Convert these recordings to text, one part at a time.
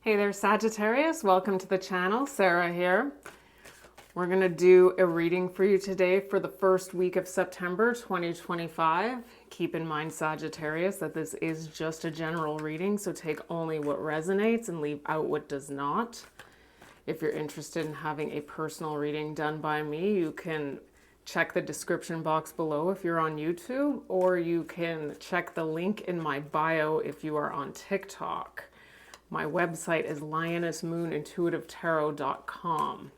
Hey there, Sagittarius. Welcome to the channel. Sarah here. We're going to do a reading for you today for the first week of September 2025. Keep in mind, Sagittarius, that this is just a general reading, so take only what resonates and leave out what does not. If you're interested in having a personal reading done by me, you can check the description box below if you're on YouTube, or you can check the link in my bio if you are on TikTok. My website is lionessmoonintuitivetarot.com.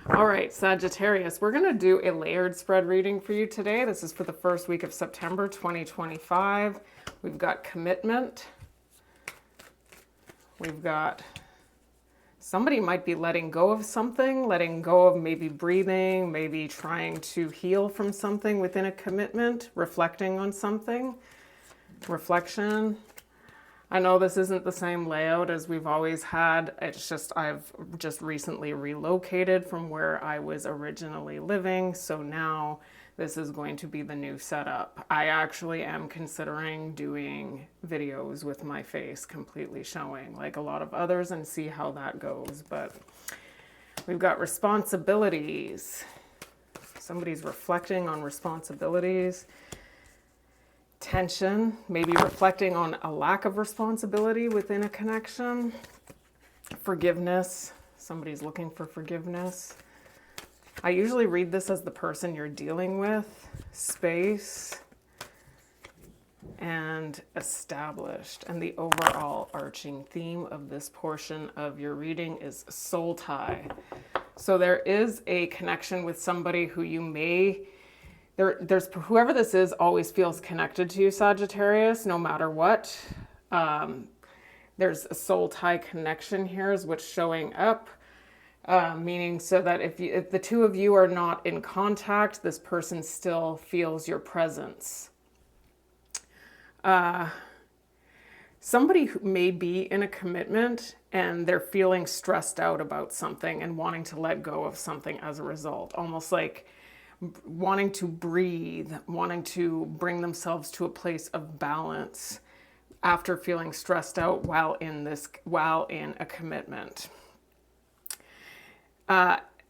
All right, Sagittarius, we're going to do a layered spread reading for you today. This is for the first week of September 2025. We've got commitment. We've got somebody might be letting go of something, letting go of maybe breathing, maybe trying to heal from something within a commitment, reflecting on something. Reflection. I know this isn't the same layout as we've always had. It's just I've just recently relocated from where I was originally living. So now this is going to be the new setup. I actually am considering doing videos with my face completely showing like a lot of others and see how that goes. But we've got responsibilities. Somebody's reflecting on responsibilities. Tension, maybe reflecting on a lack of responsibility within a connection. Forgiveness, somebody's looking for forgiveness. I usually read this as the person you're dealing with. Space and established. And the overall arching theme of this portion of your reading is soul tie. So there is a connection with somebody who you may there's whoever this is always feels connected to you, Sagittarius, no matter what. There's a soul tie connection here is what's showing up, meaning so that if the two of you are not in contact, this person still feels your presence. Somebody who may be in a commitment and they're feeling stressed out about something and wanting to let go of something as a result, almost like wanting to breathe, wanting to bring themselves to a place of balance after feeling stressed out while in a commitment.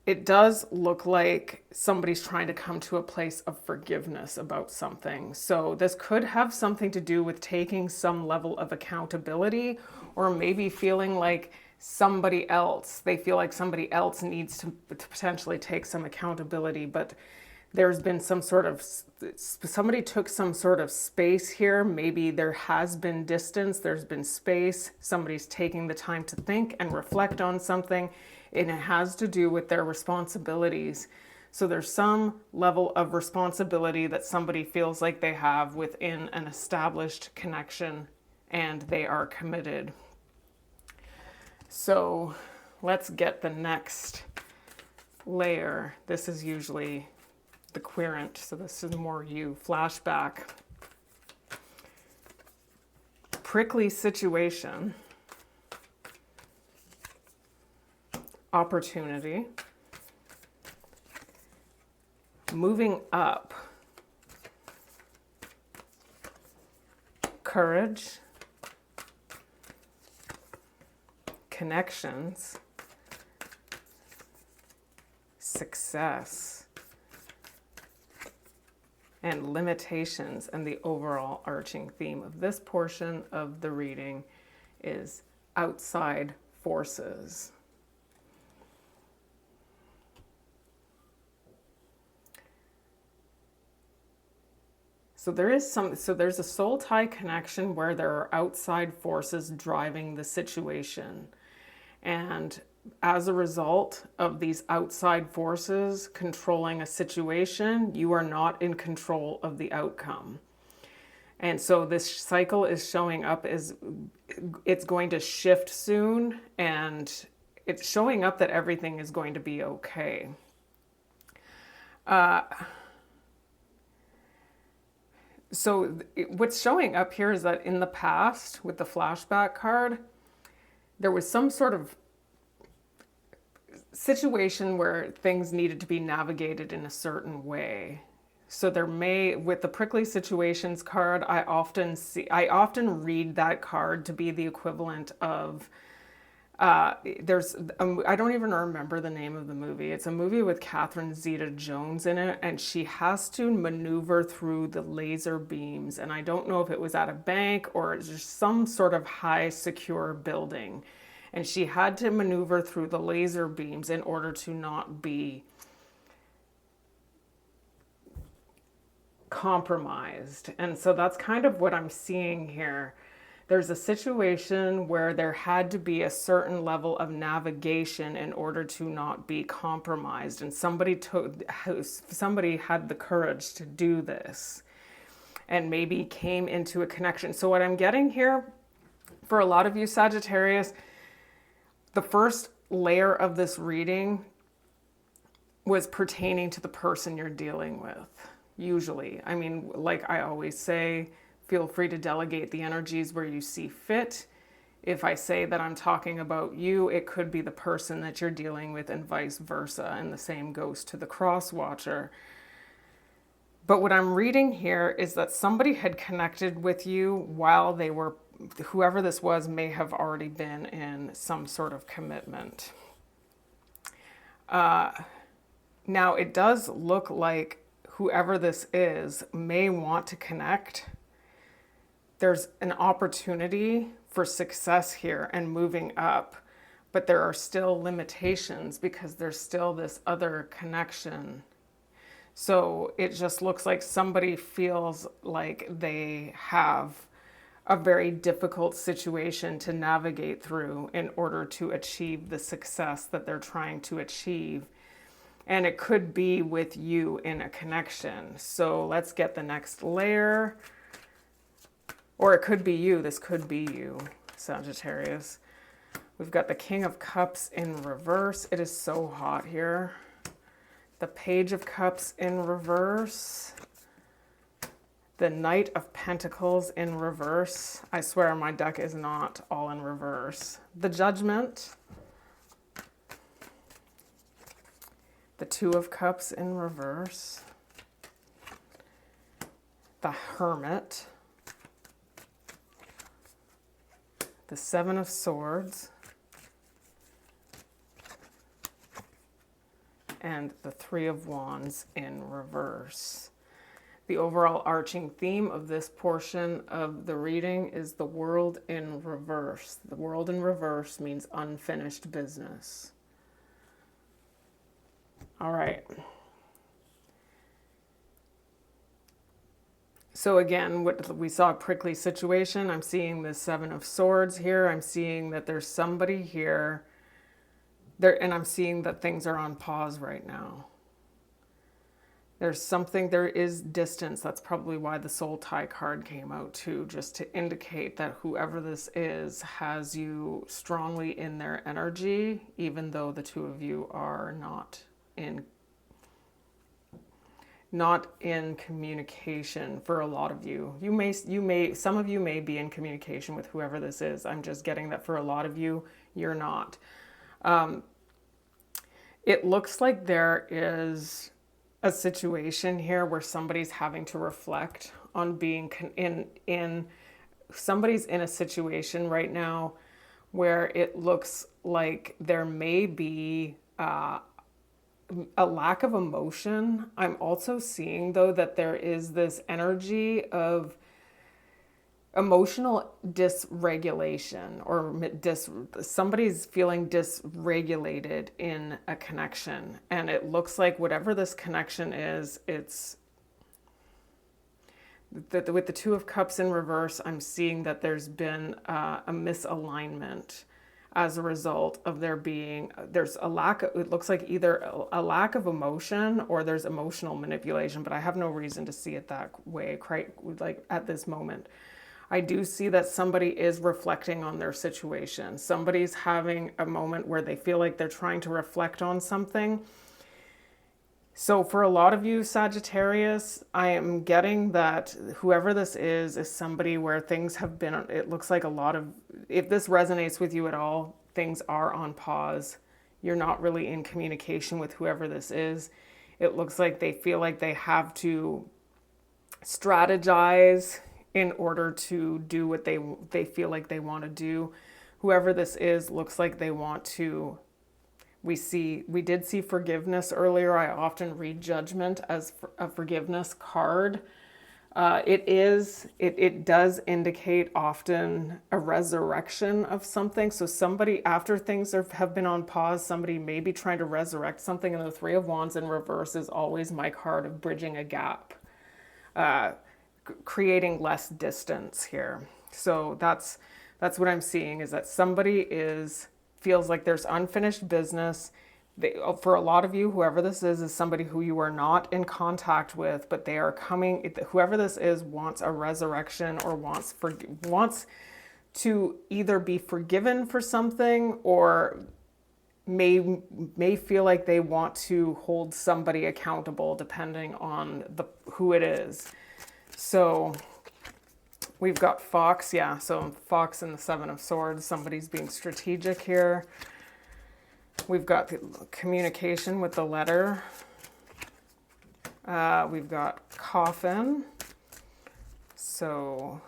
It does look like somebody's trying to come to a place of forgiveness about something. So this could have something to do with taking some level of accountability, or maybe feeling like they feel like somebody else needs to potentially take some accountability, but there's been somebody took some sort of space here. Maybe there has been distance, there's been space. Somebody's taking the time to think and reflect on something, and it has to do with their responsibilities. So there's some level of responsibility that somebody feels like they have within an established connection, and they are committed. So let's get the next layer. This is usually the querent, so this is more you. Flashback. Prickly situation. Opportunity. Moving up. Courage. Connections. Success. And limitations. And the overall arching theme of this portion of the reading is outside forces. So there's a soul tie connection where there are outside forces driving the situation. And as a result of these outside forces controlling a situation, you are not in control of the outcome. And so this cycle is showing up as it's going to shift soon, and it's showing up that everything is going to be okay. So what's showing up here is that in the past, with the flashback card, there was some sort of situation where things needed to be navigated in a certain way. So there may, with the prickly situations card, I often read that card to be the equivalent of, I don't even remember the name of the movie. It's a movie with Catherine Zeta-Jones in it, and she has to maneuver through the laser beams. And I don't know if it was at a bank or just some sort of high secure building. And she had to maneuver through the laser beams in order to not be compromised. And so that's kind of what I'm seeing here. There's a situation where there had to be a certain level of navigation in order to not be compromised, and somebody had the courage to do this and maybe came into a connection. So what I'm getting here for a lot of you Sagittarius, the first layer of this reading was pertaining to the person you're dealing with. Usually, I mean, like I always say, feel free to delegate the energies where you see fit. If I say that I'm talking about you, it could be the person that you're dealing with and vice versa. And the same goes to the cross watcher. But what I'm reading here is that somebody had connected with you while they were, whoever this was may have already been in some sort of commitment. Now it does look like whoever this is may want to connect. There's an opportunity for success here and moving up, but there are still limitations because there's still this other connection. So it just looks like somebody feels like they have a very difficult situation to navigate through in order to achieve the success that they're trying to achieve. And it could be with you in a connection. So let's get the next layer. Or it could be you. This could be you, Sagittarius. We've got the King of Cups in reverse. It is so hot here. The Page of Cups in reverse. The Knight of Pentacles in reverse. I swear my deck is not all in reverse. The Judgment. The Two of Cups in reverse. The Hermit. The Seven of Swords. And the Three of Wands in reverse. The overall arching theme of this portion of the reading is the World in reverse. The World in reverse means unfinished business. All right. So again, what we saw, a prickly situation. I'm seeing the Seven of Swords here. I'm seeing that there's somebody here there, and I'm seeing that things are on pause right now. There is distance. That's probably why the soul tie card came out too, just to indicate that whoever this is has you strongly in their energy, even though the two of you are not in communication. For a lot of you, some of you may be in communication with whoever this is. I'm just getting that for a lot of you, you're not. It looks like there is a situation here where somebody's having to reflect on being somebody's in a situation right now where it looks like there may be a lack of emotion. I'm also seeing though that there is this energy of emotional dysregulation, or somebody's feeling dysregulated in a connection. And it looks like whatever this connection is, it's with the Two of Cups in reverse. I'm seeing that there's been a misalignment as a result of there's a lack of, it looks like either a lack of emotion or there's emotional manipulation, but I have no reason to see it that way, like at this moment. I do see that somebody is reflecting on their situation. Somebody's having a moment where they feel like they're trying to reflect on something. So for a lot of you Sagittarius, I am getting that whoever this is somebody where things have been, it looks like a lot of, if this resonates with you at all, things are on pause. You're not really in communication with whoever this is. It looks like they feel like they have to strategize in order to do what they feel like they want to do. Whoever this is looks like they want to. We did see forgiveness earlier. I often read judgment as a forgiveness card. It does indicate often a resurrection of something. So somebody, after things have been on pause, somebody may be trying to resurrect something, and the Three of Wands in reverse is always my card of bridging a gap, creating less distance here. So that's what I'm seeing, is that somebody feels like there's unfinished business. For a lot of you, whoever this is somebody who you are not in contact with, but they are coming. Whoever this is wants a resurrection, or wants to either be forgiven for something, or may feel like they want to hold somebody accountable, depending on who it is. So we've got Fox, yeah. So Fox and the Seven of Swords. Somebody's being strategic here. We've got the communication with the letter. We've got coffin. So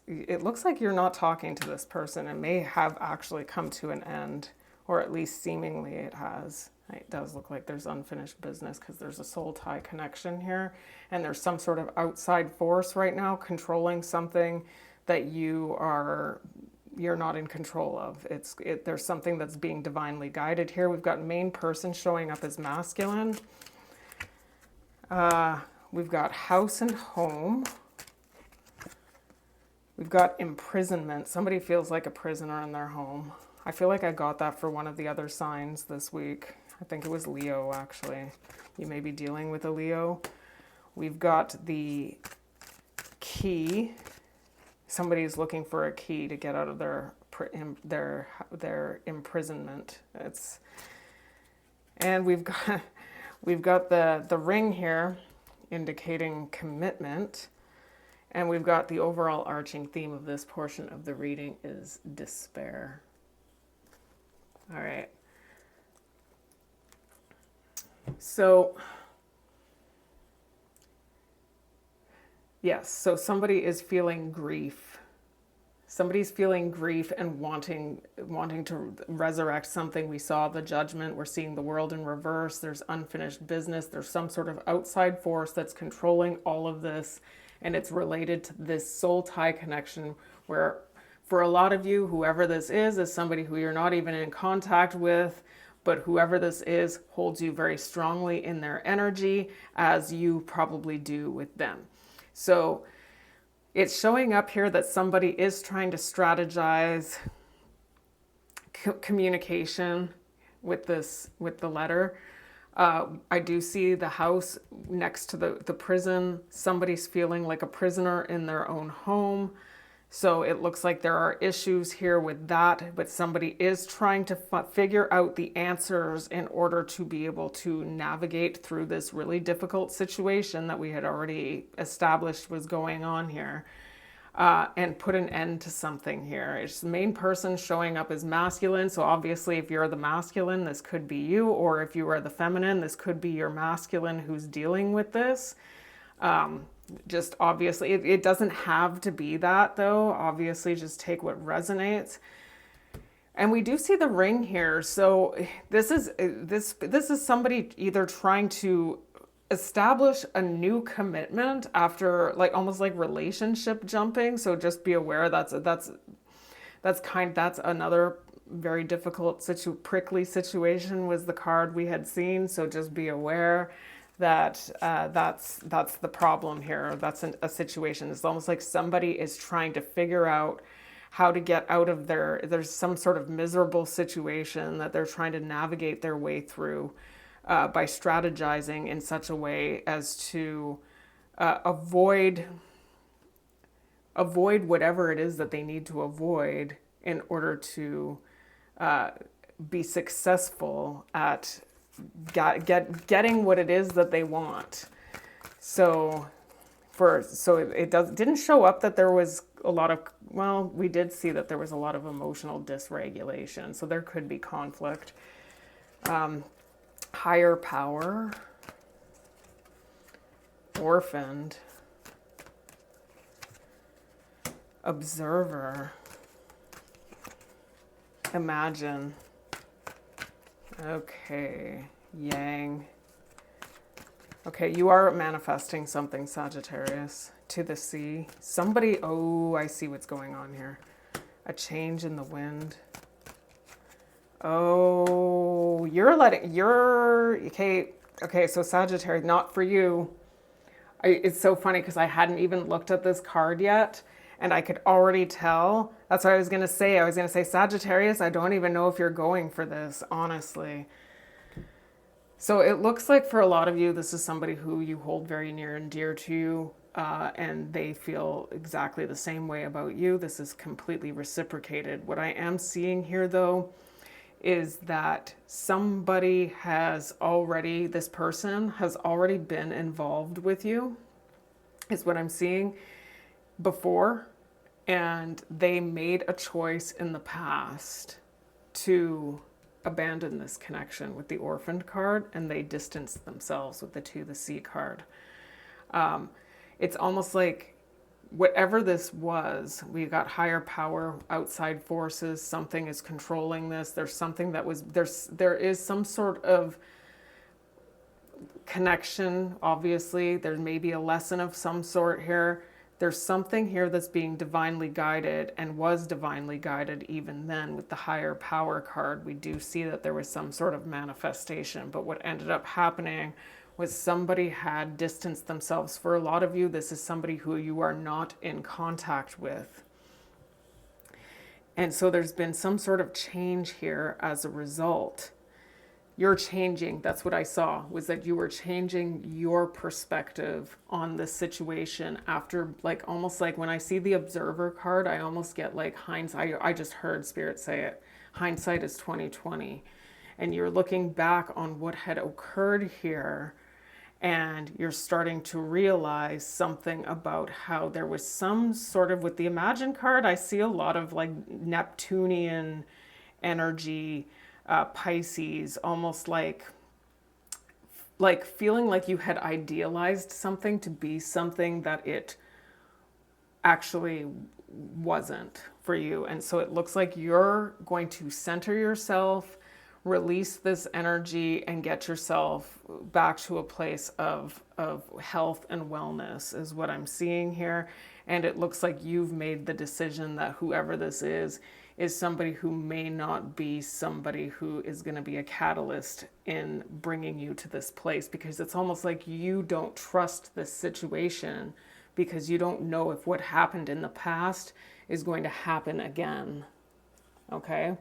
it looks like you're not talking to this person. It may have actually come to an end, or at least seemingly it has. It does look like there's unfinished business, because there's a soul tie connection here. And there's some sort of outside force right now controlling something that you're not in control of. There's something that's being divinely guided here. We've got main person showing up as masculine. We've got house and home. We've got imprisonment. Somebody feels like a prisoner in their home. I feel like I got that for one of the other signs this week. I think it was Leo, actually. You may be dealing with a Leo. We've got the key. Somebody's looking for a key to get out of their imprisonment. And we've got the ring here, indicating commitment. And we've got the overall arching theme of this portion of the reading is despair. All right. So yes, so somebody is feeling grief. Somebody's feeling grief and wanting to resurrect something. We saw the judgment. We're seeing the world in reverse. There's unfinished business. There's some sort of outside force that's controlling all of this. And it's related to this soul tie connection, where for a lot of you, whoever this is somebody who you're not even in contact with, but whoever this is holds you very strongly in their energy, as you probably do with them. So it's showing up here that somebody is trying to strategize communication with the letter. I do see the house next to the prison. Somebody's feeling like a prisoner in their own home. So it looks like there are issues here with that, but somebody is trying to figure out the answers in order to be able to navigate through this really difficult situation that we had already established was going on here, and put an end to something here. It's the main person showing up as masculine. So obviously if you're the masculine, this could be you, or if you are the feminine, this could be your masculine who's dealing with this. Just obviously, it doesn't have to be that though. Obviously, just take what resonates. And we do see the ring here. So this is somebody either trying to establish a new commitment after almost like relationship jumping. So just be aware that's another very difficult prickly situation was the card we had seen. So just be aware that that's the problem here. That's a situation. It's almost like somebody is trying to figure out how to get out of there's some sort of miserable situation that they're trying to navigate their way through by strategizing in such a way as to avoid whatever it is that they need to avoid in order to be successful at getting what it is that they want. So it didn't show up that there was a lot of, well, we did see that there was a lot of emotional dysregulation, so there could be conflict. Higher power, orphaned, observer, imagine. Okay, yang. Okay, you are manifesting something, Sagittarius, to the sea. Somebody, oh, I see what's going on here. A change in the wind. Oh, okay, so Sagittarius, not for you. It's so funny because I hadn't even looked at this card yet, and I could already tell. That's what I was going to say. I was going to say, Sagittarius, I don't even know if you're going for this, honestly. So it looks like for a lot of you, this is somebody who you hold very near and dear to you, and they feel exactly the same way about you. This is completely reciprocated. What I am seeing here, though, is that this person has already been involved with you, is what I'm seeing, before, and they made a choice in the past to abandon this connection with the orphaned card, and they distanced themselves with the sea card. It's almost like whatever this was, we got higher power, outside forces, something is controlling this. There is some sort of connection, obviously. There may be a lesson of some sort here. There's something here that's being divinely guided and was divinely guided even then with the higher power card. We do see that there was some sort of manifestation, but what ended up happening was somebody had distanced themselves. For a lot of you, this is somebody who you are not in contact with. And so there's been some sort of change here as a result. You're changing, that's what I saw, was that you were changing your perspective on this situation after, like, almost like when I see the observer card, I almost get like hindsight. I just heard Spirit say it. Hindsight is 2020. And you're looking back on what had occurred here, and you're starting to realize something about how there was some sort of, with the Imagine card, I see a lot of like Neptunian energy, Pisces, almost like feeling like you had idealized something to be something that it actually wasn't for you. And so it looks like you're going to center yourself, release this energy, and get yourself back to a place of health and wellness is what I'm seeing here. And it looks like you've made the decision that whoever this is somebody who may not be somebody who is going to be a catalyst in bringing you to this place, because it's almost like you don't trust this situation because you don't know if what happened in the past is going to happen again. Okay?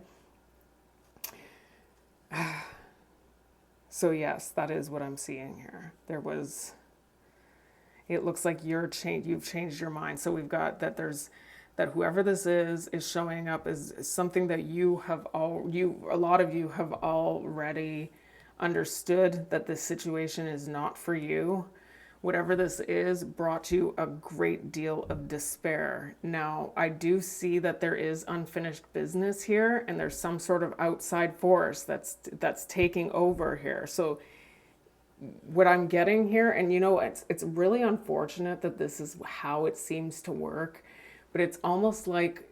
So yes, that is what I'm seeing here. It looks like you've changed your mind. So we've got that that whoever this is showing up as something that a lot of you have already understood, that this situation is not for you. Whatever this is brought you a great deal of despair. Now, I do see that there is unfinished business here, and there's some sort of outside force that's taking over here. So what I'm getting here, and it's really unfortunate that this is how it seems to work, but it's almost like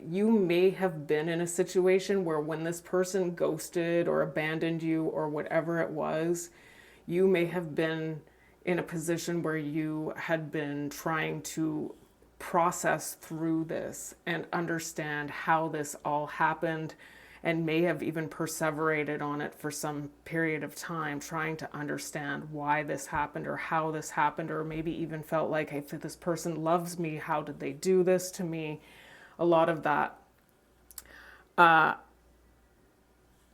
you may have been in a situation where when this person ghosted or abandoned you or whatever it was, you may have been in a position where you had been trying to process through this and understand how this all happened, and may have even perseverated on it for some period of time, trying to understand why this happened or how this happened, or maybe even felt like, if this person loves me, how did they do this to me? A lot of that.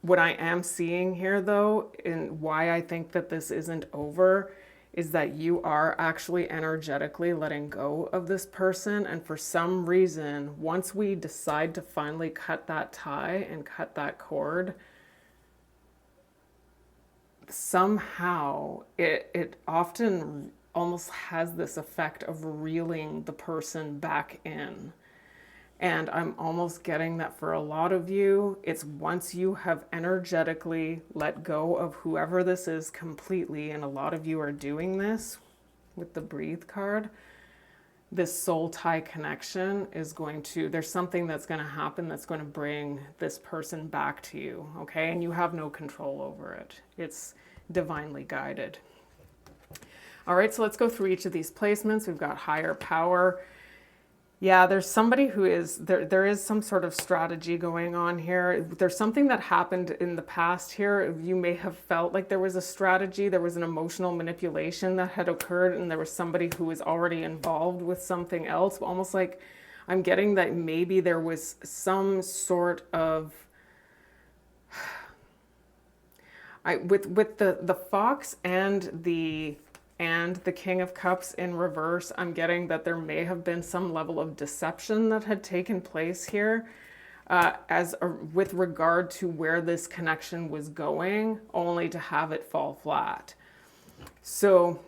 What I am seeing here, though, and why I think that this isn't over, is that you are actually energetically letting go of this person. And for some reason, once we decide to finally cut that tie and cut that cord, somehow it often almost has this effect of reeling the person back in. And I'm almost getting that for a lot of you, it's once you have energetically let go of whoever this is completely, and a lot of you are doing this with the breathe card, this soul tie connection is going to, there's something that's going to happen that's going to bring this person back to you, okay? And you have no control over it. It's divinely guided. All right, so let's go through each of these placements. We've got higher power. Yeah, there's somebody who is, there is some sort of strategy going on here. There's something that happened in the past here. You may have felt like there was a strategy, there was an emotional manipulation that had occurred, and there was somebody who was already involved with something else. Almost like I'm getting that maybe there was some sort of, with the fox and the King of Cups in reverse, I'm getting that there may have been some level of deception that had taken place here with regard to where this connection was going, only to have it fall flat. So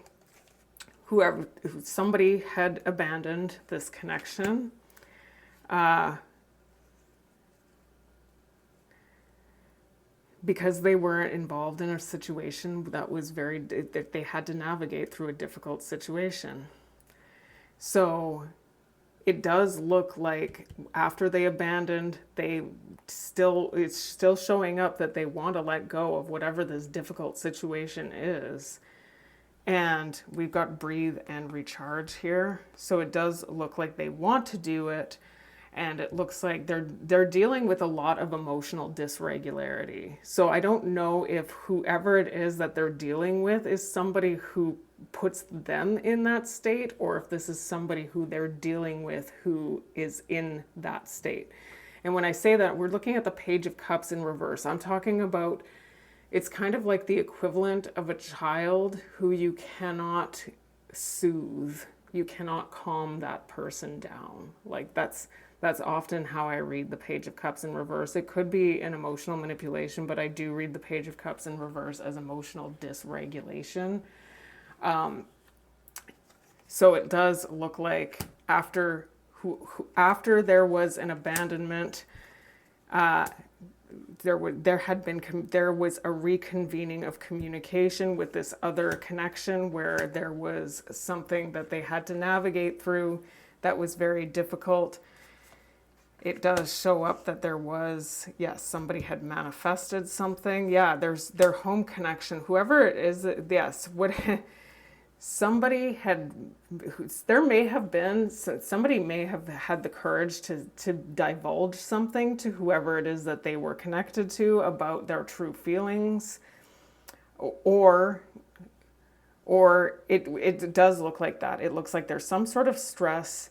somebody had abandoned this connection. Because they weren't involved in a situation that was that they had to navigate through a difficult situation. So it does look like after they abandoned, it's still showing up that they want to let go of whatever this difficult situation is. And we've got breathe and recharge here. So it does look like they want to do it. And it looks like they're dealing with a lot of emotional dysregularity. So I don't know if whoever it is that they're dealing with is somebody who puts them in that state, or if this is somebody who they're dealing with who is in that state. And when I say that, we're looking at the Page of Cups in reverse. I'm talking about, it's kind of like the equivalent of a child who you cannot soothe. You cannot calm that person down. Like that's often how I read the Page of Cups in reverse. It could be an emotional manipulation, but I do read the Page of Cups in reverse as emotional dysregulation. So it does look like after there was an abandonment, there was a reconvening of communication with this other connection where there was something that they had to navigate through that was very difficult. It does show up that there was, yes, somebody had manifested something. Yeah, there's their home connection. Whoever it is, yes, somebody may have had the courage to divulge something to whoever it is that they were connected to about their true feelings, or it does look like that. It looks like there's some sort of stress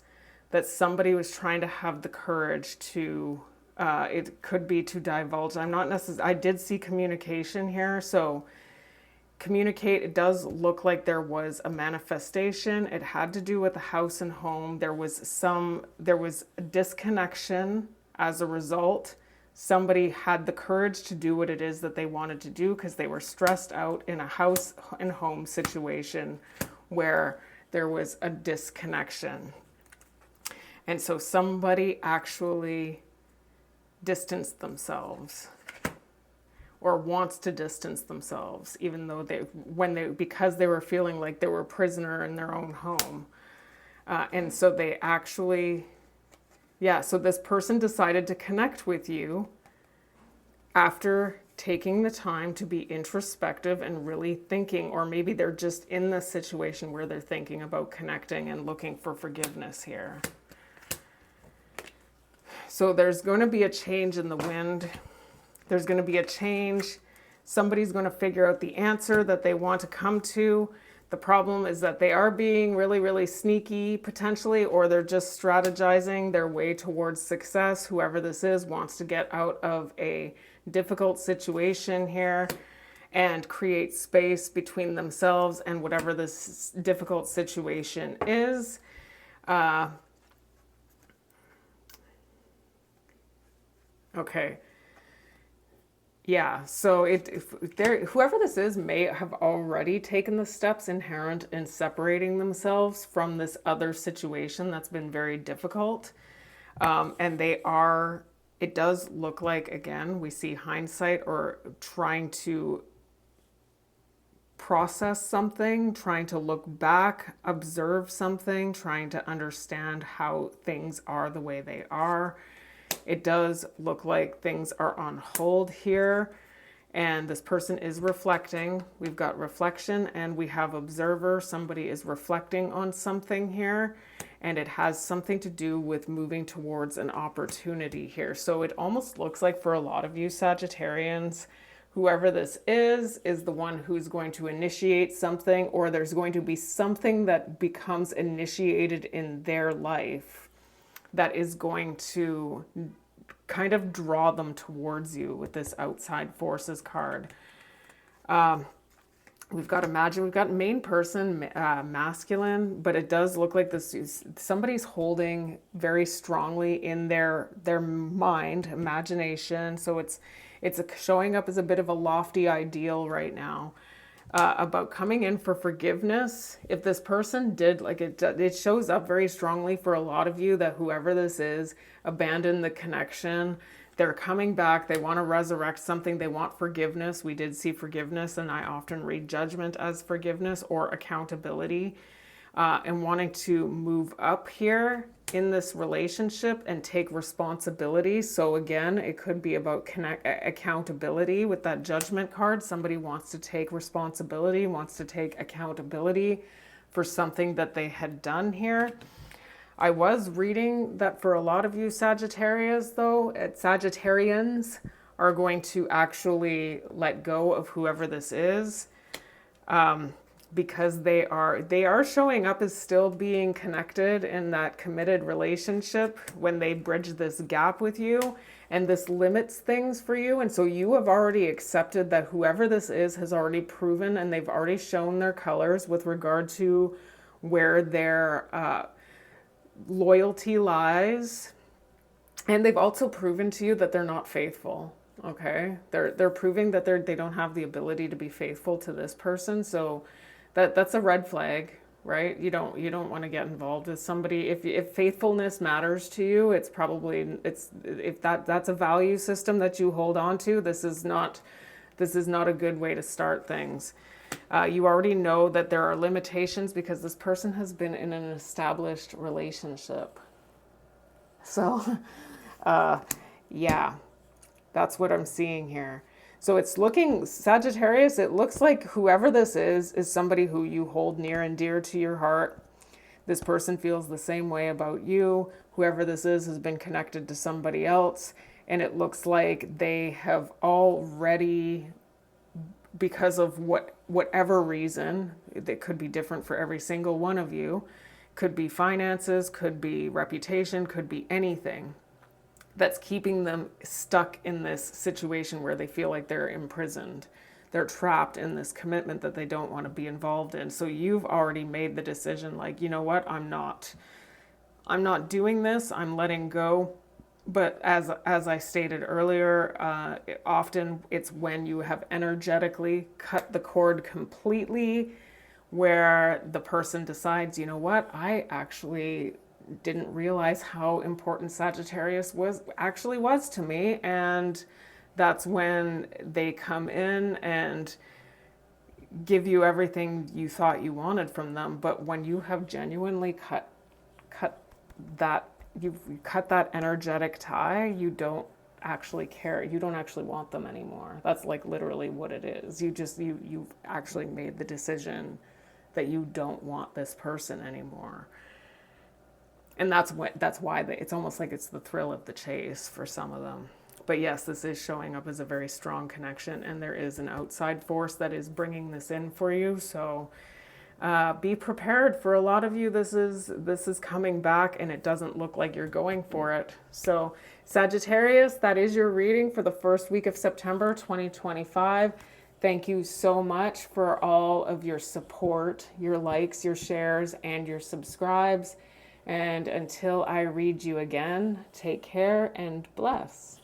that somebody was trying to have the courage to, it could be to divulge. I did see communication here, so communicate, it does look like there was a manifestation. It had to do with the house and home. There was a disconnection as a result. Somebody had the courage to do what it is that they wanted to do because they were stressed out in a house and home situation where there was a disconnection. And so somebody actually distanced themselves or wants to distance themselves, even though because they were feeling like they were a prisoner in their own home. And so they actually, so this person decided to connect with you after taking the time to be introspective and really thinking, or maybe they're just in this situation where they're thinking about connecting and looking for forgiveness here. So there's going to be a change in the wind. There's going to be a change. Somebody's going to figure out the answer that they want to come to. The problem is that they are being really, really sneaky potentially, or they're just strategizing their way towards success. Whoever this is wants to get out of a difficult situation here and create space between themselves and whatever this difficult situation is. Okay. Yeah, so whoever this is may have already taken the steps inherent in separating themselves from this other situation that's been very difficult. And it does look like, again, we see hindsight or trying to process something, trying to look back, observe something, trying to understand how things are the way they are. It does look like things are on hold here, and this person is reflecting. We've got reflection and we have observer. Somebody is reflecting on something here, and it has something to do with moving towards an opportunity here. So it almost looks like for a lot of you Sagittarians, whoever this is the one who's going to initiate something, or there's going to be something that becomes initiated in their life that is going to kind of draw them towards you with this outside forces card. We've got imagine, we've got main person, masculine, but it does look like somebody's holding very strongly in their mind, imagination. So it's showing up as a bit of a lofty ideal right now. About coming in for forgiveness. If this person did, it shows up very strongly for a lot of you that whoever this is abandoned the connection. They're coming back. They want to resurrect something. They want forgiveness. We did see forgiveness, and I often read judgment as forgiveness or accountability, and wanting to move up here in this relationship and take responsibility. So again, it could be about accountability with that judgment card. Somebody wants to take responsibility, wants to take accountability for something that they had done here. I was reading that for a lot of you Sagittarius, though, Sagittarians are going to actually let go of whoever this is. Because they are showing up as still being connected in that committed relationship when they bridge this gap with you, and this limits things for you. And so you have already accepted that whoever this is has already proven, and they've already shown their colors with regard to where their loyalty lies. And they've also proven to you that they're not faithful. Okay, they're proving that they don't have the ability to be faithful to this person. So that's a red flag, right? You don't want to get involved with somebody if faithfulness matters to you. It's if that's a value system that you hold on to. This is not a good way to start things. You already know that there are limitations because this person has been in an established relationship. So, yeah, that's what I'm seeing here. So it's looking, Sagittarius, it looks like whoever this is somebody who you hold near and dear to your heart. This person feels the same way about you. Whoever this is has been connected to somebody else. And it looks like they have already, because of whatever reason, it could be different for every single one of you. Could be finances, could be reputation, could be anything that's keeping them stuck in this situation where they feel like they're imprisoned. They're trapped in this commitment that they don't want to be involved in. So you've already made the decision, like, you know what, I'm not doing this, I'm letting go. But as I stated earlier, often it's when you have energetically cut the cord completely, where the person decides, you know what, I actually didn't realize how important Sagittarius was to me, and that's when they come in and give you everything you thought you wanted from them. But when you have genuinely cut that, you've cut that energetic tie, you don't actually care, you don't actually want them anymore. That's like literally what it is. You've actually made the decision that you don't want this person anymore. And that's why it's almost like it's the thrill of the chase for some of them. But yes, this is showing up as a very strong connection, and there is an outside force that is bringing this in for you. So be prepared. For a lot of you, this is coming back, and it doesn't look like you're going for it. So Sagittarius, that is your reading for the first week of September 2025. Thank you so much for all of your support, your likes, your shares, and your subscribes. And until I read you again, take care and bless.